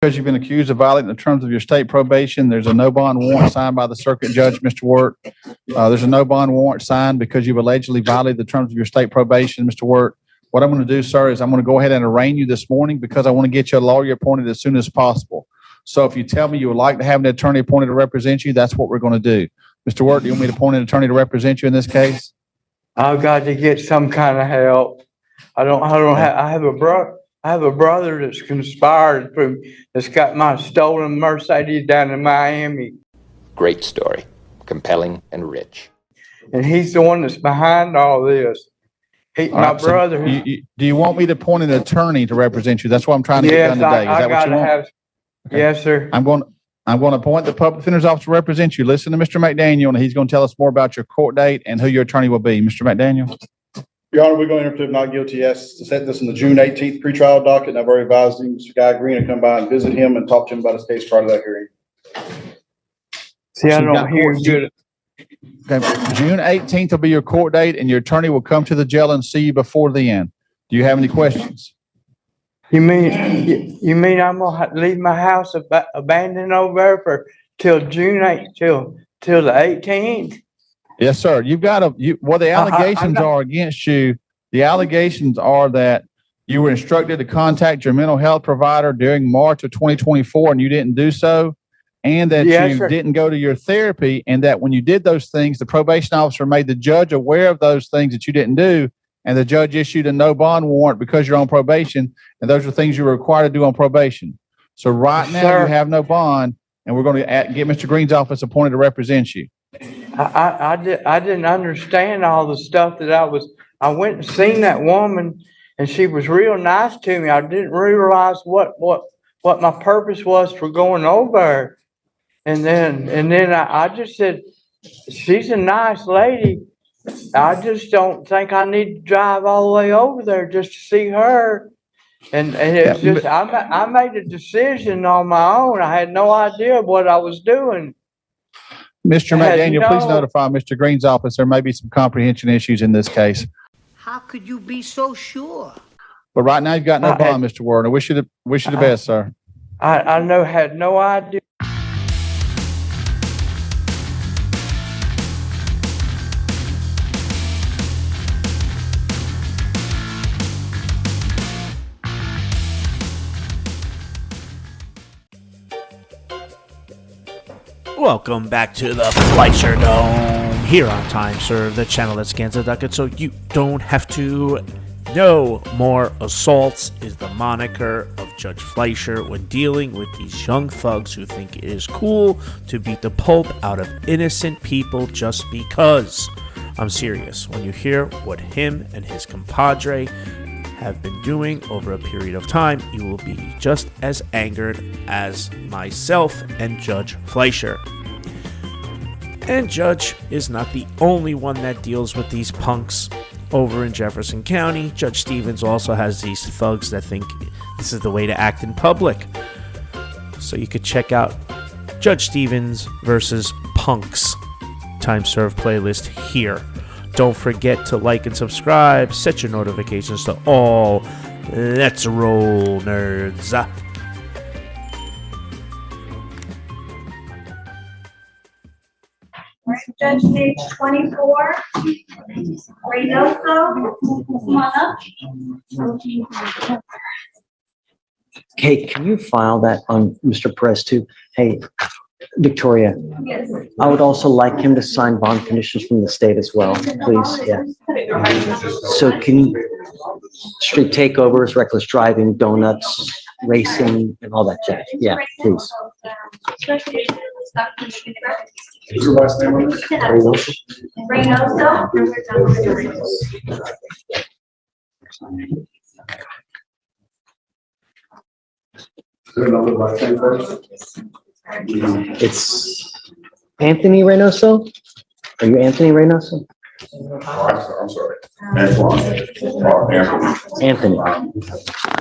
Because you've been accused of violating the terms of your state probation, there's a no bond warrant signed by the circuit judge, Mr. Wirt. There's a no bond warrant signed because you've allegedly violated the terms of your state probation, Mr. Wirt. What I'm going to do, sir, is I'm going to go ahead and arraign you this morning because I want to get you a lawyer appointed as soon as possible. So if you tell me you would like to have an attorney appointed to represent you, that's what we're going to do. Mr. Wirt, do you want me to appoint an attorney to represent you in this case? I've got to get some kind of help. I have a brother that's conspired that's got my stolen Mercedes down in Miami. Great story, compelling and rich. And he's the one that's behind all this. My brother. So do you want me to appoint an attorney to represent you? That's what I'm trying to get done today. Is that what you want? Okay. Yes, sir. I'm going to appoint the public defender's office to represent you. Listen to Mr. McDaniel, and he's going to tell us more about your court date and who your attorney will be. Mr. McDaniel. Your Honor, we're going to enter plea not guilty, yes, to set this in the June 18th pretrial docket, and I've already advised him, Mr. Guy Green, to come by and visit him and talk to him about his case prior to that hearing. See, I don't hear good. Okay. June 18th will be your court date, and your attorney will come to the jail and see you before then. Do you have any questions? You mean I'm gonna leave my house abandoned over there till June 8th, till the 18th? Yes, sir. You've got the allegations are against you. The allegations are that you were instructed to contact your mental health provider during March of 2024 and you didn't do so, and that you didn't go to your therapy, and that when you did those things, the probation officer made the judge aware of those things that you didn't do, and the judge issued a no bond warrant because you're on probation, and those are things you were required to do on probation. So right now you have no bond, and we're going to get Mr. Green's office appointed to represent you. I didn't understand all the stuff that I went and seen that woman, and she was real nice to me. I didn't realize what my purpose was for going over. And then I just said, she's a nice lady. I just don't think I need to drive all the way over there just to see her. And it's just, I made a decision on my own. I had no idea what I was doing. Mr. McDaniel, please notify Mr. Green's office. There may be some comprehension issues in this case. How could you be so sure? But right now you've got no bond, Mr. Warren. I wish you the best, sir. I had no idea. Welcome back to the Fleischer Dome here on Time Serve, the channel that scans the docket so you don't have to. No more assaults is the moniker of Judge Fleischer when dealing with these young thugs who think it is cool to beat the pulp out of innocent people just because. I'm serious. When you hear what him and his compadre have been doing over a period of time, you will be just as angered as myself and Judge Fleischer. And Judge is not the only one that deals with these punks over in Jefferson County. Judge Stevens also has these thugs that think this is the way to act in public. So you could check out Judge Stevens versus Punks Time Served playlist here. Don't forget to like and subscribe. Set your notifications to all. Let's roll, nerds. Judge page 24. Reynoso, come on up. Hey, can you file that on Mr. Perez too? Hey, Victoria. Yes. I would also like him to sign bond conditions from the state as well, please. Yeah. So can you street takeovers, reckless driving, donuts, racing, and all that jazz? Yeah, please. What's your last name on this? Reynoso. Is there another last name first? It's Anthony Reynoso? Are you Anthony Reynoso? Oh, I'm sorry. Anthony.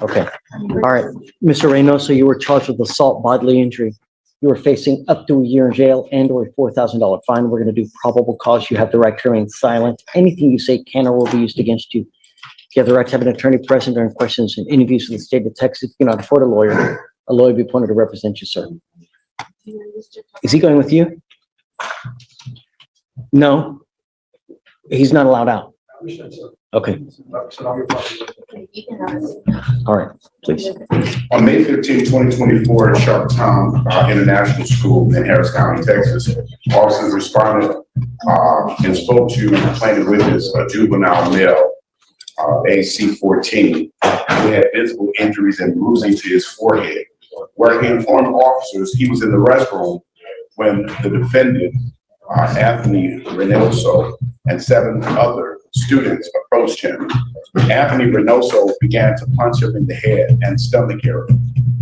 Okay. All right. Mr. Reynoso, you were charged with assault, bodily injury. You are facing up to a year in jail and or a $4,000 fine. We're going to do probable cause. You have the right to remain silent. Anything you say can or will be used against you. You have the right to have an attorney present during questions and interviews with the state of Texas. If you cannot afford a lawyer, A lawyer will be appointed to represent you, sir. Is he going with you? No? He's not allowed out? Okay. All right, please. On May 15, 2024, at Sharptown International School in Harris County, Texas, officers responded and spoke to and complained witness, a juvenile male, age 14, who had visible injuries and bruising to his forehead. Where he informed officers he was in the restroom when the defendant, Anthony Reynoso, and 7 other students approached him. Anthony Reynoso began to punch him in the head and stomach area.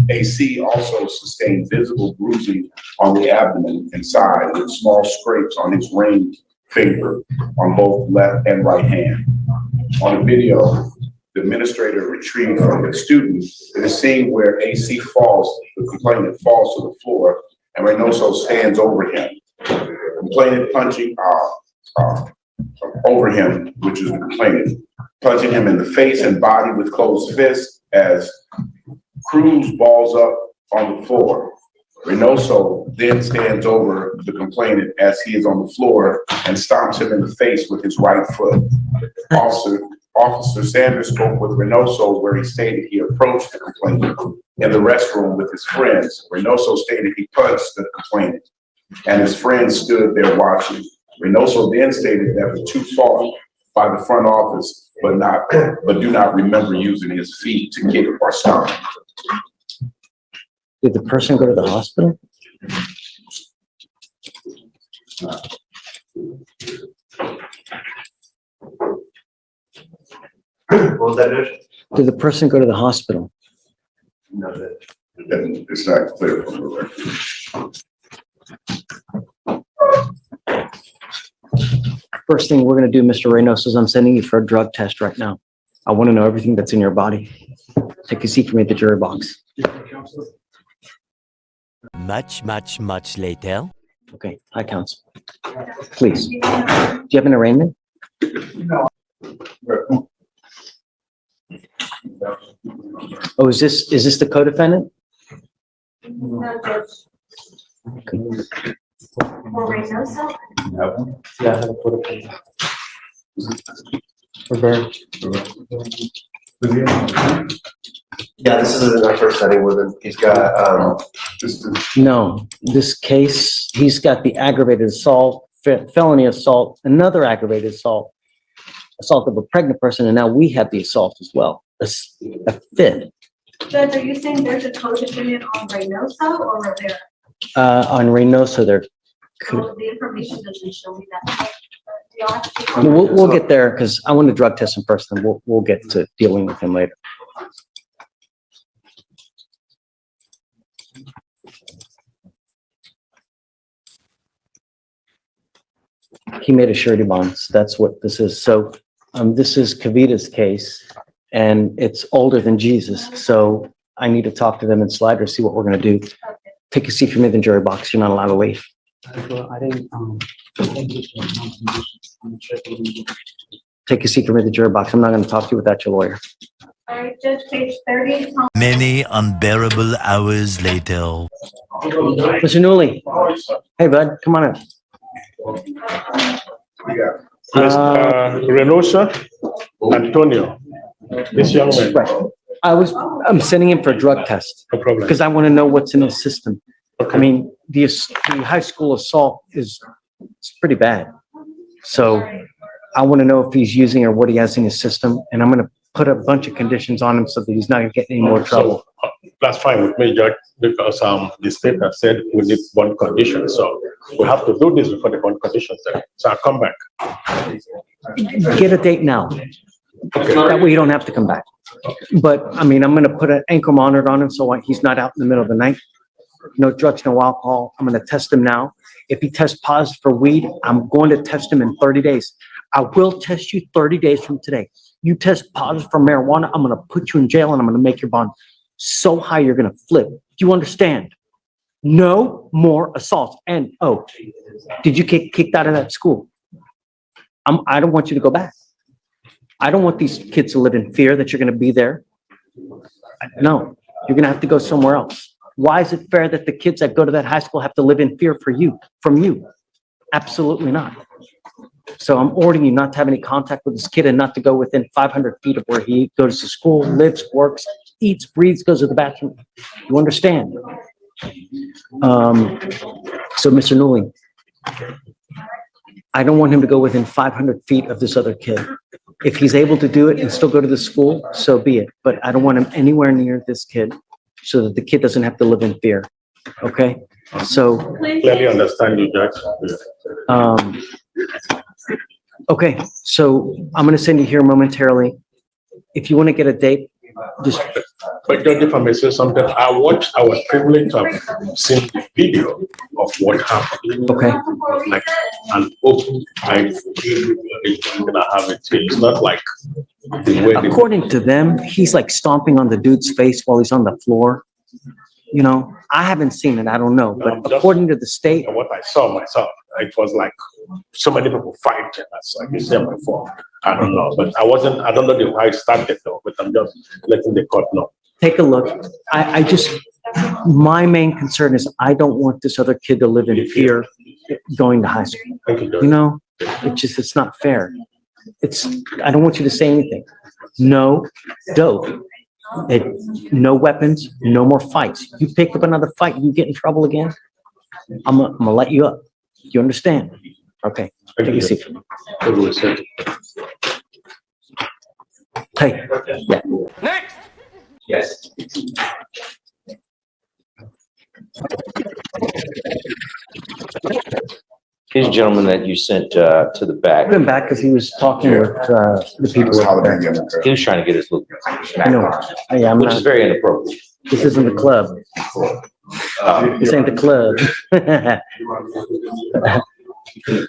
AC also sustained visible bruising on the abdomen and side with small scrapes on his ring finger on both left and right hand. On the video, the administrator retrieved from the student the scene where AC falls, the complainant falls to the floor, and Reynoso stands over him. Complainant punching over him, which is the complainant, punching him in the face and body with closed fists as Cruz balls up on the floor. Reynoso then stands over the complainant as he is on the floor and stomps him in the face with his right foot. Officer Sanders spoke with Reynoso where he stated he approached the complainant in the restroom with his friends. Reynoso stated he punched the complainant and his friends stood there watching. Reynoso then stated that the two fought by the front office, but do not remember using his feet to kick or stomp. Did the person go to the hospital? Did the person go to the hospital? No, it's not clear from the record. First thing we're going to do, Mr. Reynoso, is I'm sending you for a drug test right now. I want to know everything that's in your body. Take a seat for me at the jury box. Much later. Okay, hi, counsel. Please. Do you have an arraignment? No. Oh, is this the co-defendant? No, Judge. Okay. For Reynoso? Yeah, I have a co-defendant. Yeah, this is our first setting with him. He's got, No, this case, he's got the aggravated assault, felony assault, another aggravated assault of a pregnant person, and now we have the assault as well, a fifth. Judge, are you saying there's a co-defendant on Reynoso or Rivera? On Reynoso, there. Oh, the information doesn't show me that. We'll get there because I want to drug test him first, and we'll get to dealing with him later. He made a surety bond, so that's what this is. So this is Kavita's case, and it's older than Jesus. So I need to talk to them in Slider, see what we're going to do. Take a seat for me in the jury box. You're not allowed to leave. Take a seat for me in the jury box. I'm not going to talk to you without your lawyer. All right, Judge, page 30. Many unbearable hours later. Mr. Newley. Hey, bud, come on in. Reynoso Antonio, this young man. Right. I'm sending him for a drug test. No problem. Because I want to know what's in his system. Okay. I mean, the high school assault it's pretty bad. So I want to know if he's using or what he has in his system, and I'm going to put a bunch of conditions on him so that he's not going to get any more trouble. So, that's fine with me, Judge, because the state has said we need one condition, so we have to do this before the one condition there. So I'll come back. Get a date now. Okay. That way you don't have to come back. But I mean, I'm going to put an ankle monitor on him so he's not out in the middle of the night. No drugs, no alcohol. I'm going to test him now. If he tests positive for weed, I'm going to test him in 30 days. I will test you 30 days from today. You test positive for marijuana, I'm going to put you in jail and I'm going to make your bond so high you're going to flip. Do you understand? No more assaults. And, oh, did you get kicked out of that school? I don't want you to go back. I don't want these kids to live in fear that you're going to be there. No, you're going to have to go somewhere else. Why is it fair that the kids that go to that high school have to live in fear from you? Absolutely not. So I'm ordering you not to have any contact with this kid and not to go within 500 feet of where he goes to school, lives, works, eats, breathes, goes to the bathroom. You understand? So Mr. Newling, I don't want him to go within 500 feet of this other kid. If he's able to do it and still go to the school, so be it. But I don't want him anywhere near this kid so that the kid doesn't have to live in fear. Okay? So. Clearly understand you, Judge. Okay, so I'm going to send you here momentarily. If you want to get a date, just. But Judge, if I may say something, I was privileged to have seen the video of what happened. Okay. Like an open, I feel gonna have it. It's not like the way they. According to them, he's like stomping on the dude's face while he's on the floor. You know, I haven't seen it, I don't know, but according to the state. What I saw myself, it was like so many people fighting. That's like you said before. I don't know, but I don't know how it started though, but I'm just letting the court know. Take a look. My main concern is I don't want this other kid to live in fear going to high school. You know, it's not fair. I don't want you to say anything. No dope. No weapons, no more fights. You pick up another fight, you get in trouble again, I'm gonna let you up. You understand? Okay, take a seat. Hey, yeah. Next! Yes. Here's a gentleman that you sent to the back. Put him back because he was talking with the people. He was trying to get his look I know. Yeah, I'm which is not. very inappropriate. This isn't the club. This ain't the club.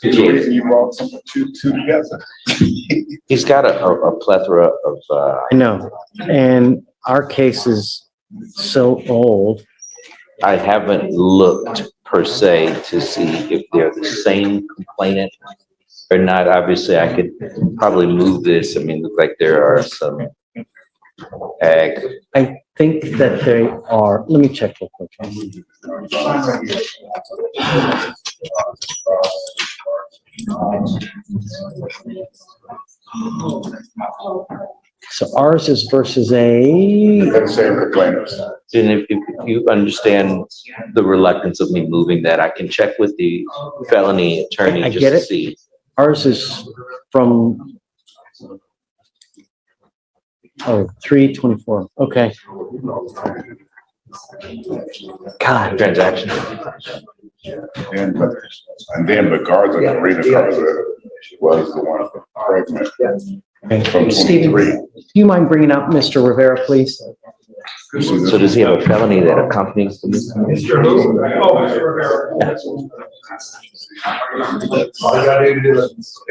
You brought some two together. He's got a plethora of. I know. And our case is so old. I haven't looked per se to see if they're the same complainant or not. Obviously, I could probably move this. I mean, look like there are some ag. I think that they are. Let me check real quick. So ours is versus a. And if you understand the reluctance of me moving that, I can check with the felony attorney I just get to it. see. Ours is from. Oh, 3/24. Okay. God. Transaction. And then the Garza, the Rena Garza was the one pregnant. Okay. Stephen, do you mind bringing up Mr. Rivera, please? So does he have a felony that accompanies the Mr. Rivera. All you gotta do is.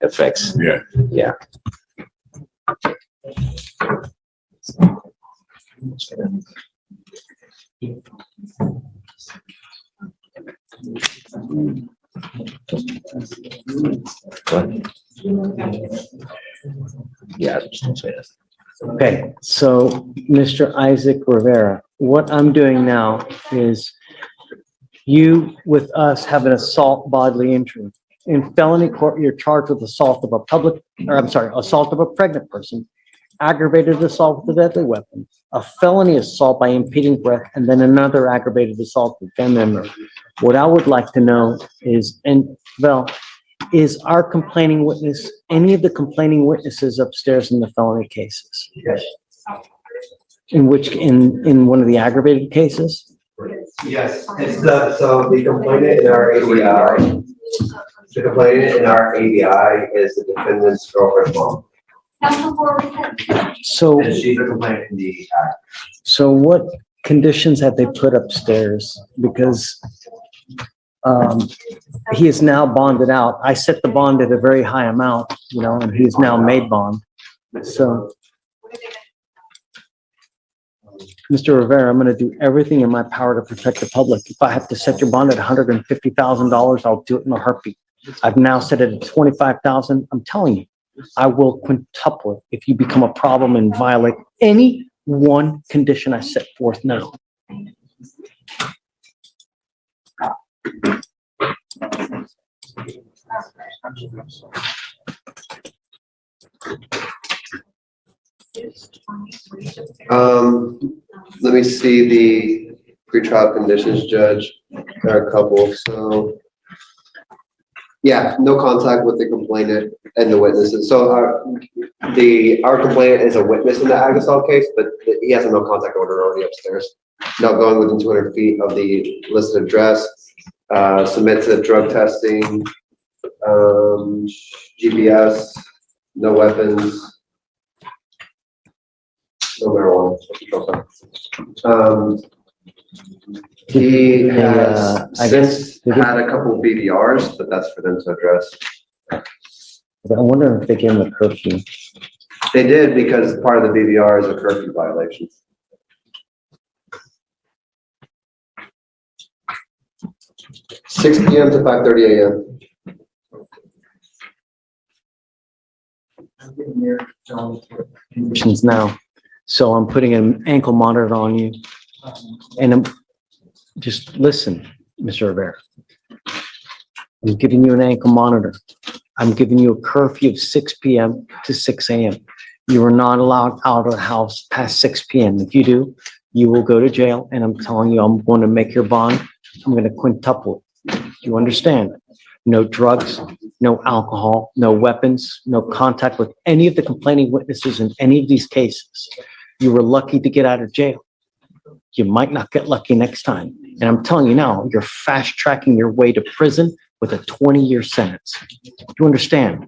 effects? Yeah. Yeah. Yeah, I just don't say that. Okay, so Mr. Isaac Rivera, what I'm doing now is you with us have an assault bodily injury. In felony court, you're charged with assault of assault of a pregnant person, aggravated assault with a deadly weapon, a felony assault by impeding breath, and then another aggravated assault with family member. What I would like to know is, is our complaining witness, any of the complaining witnesses upstairs in the felony cases? Yes. In one of the aggravated cases? Yes, it's so the complainant in our ABI, is the defendant's girlfriend's mom. Council for report. So, And she's a complainant in the act. so what conditions have they put upstairs? Because, he is now bonded out. I set the bond at a very high amount, you know, and he's now made bond. So, Mr. Rivera, I'm gonna do everything in my power to protect the public. If I have to set your bond at $150,000, I'll do it in a heartbeat. I've now set it at 25,000. I'm telling you, I will quintuple it if you become a problem and violate any one condition I set forth now. Let me see the pretrial conditions, Judge. There are a couple, so. Yeah, no contact with the complainant and the witnesses. So our complainant is a witness in the Agasol case, but he has a no contact order already upstairs. Not going within 200 feet of the listed address, submit to drug testing, GPS, no weapons, no marijuana. He has since had a couple BVRs, but that's for them to address. I wonder if they gave him a curfew. They did, because part of the BVR is a curfew violation. (6 p.m. to 5:30 a.m.) Conditions now. So I'm putting an ankle monitor on you. And just listen, Mr. Rivera. I'm giving you an ankle monitor. I'm giving you a curfew of 6 p.m. to 6 a.m. You are not allowed out of the house past 6 p.m. If you do, you will go to jail, and I'm telling you, I'm going to make your bond. I'm going to quintuple it. You understand? No drugs, no alcohol, no weapons, no contact with any of the complaining witnesses in any of these cases. You were lucky to get out of jail. You might not get lucky next time. And I'm telling you now, you're fast tracking your way to prison with a 20-year sentence. You understand?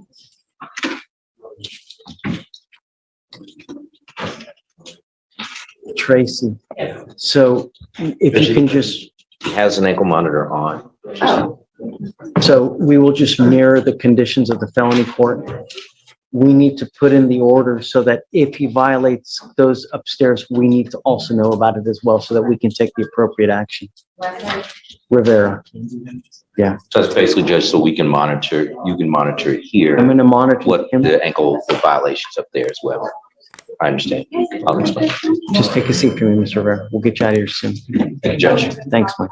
Tracy, so if you can just, He has an ankle monitor on. so we will just mirror the conditions of the felony court. We need to put in the order so that if he violates those upstairs, we need to also know about it as well, so that we can take the appropriate action. Rivera. Yeah. So that's basically just so we can monitor, you can monitor here. I'm gonna monitor what him. the ankle violations up there as well. I understand. I'll explain. Just take a seat for me, Mr. Rivera. We'll get you out of here soon. Thank you, Judge. Thanks, Mike.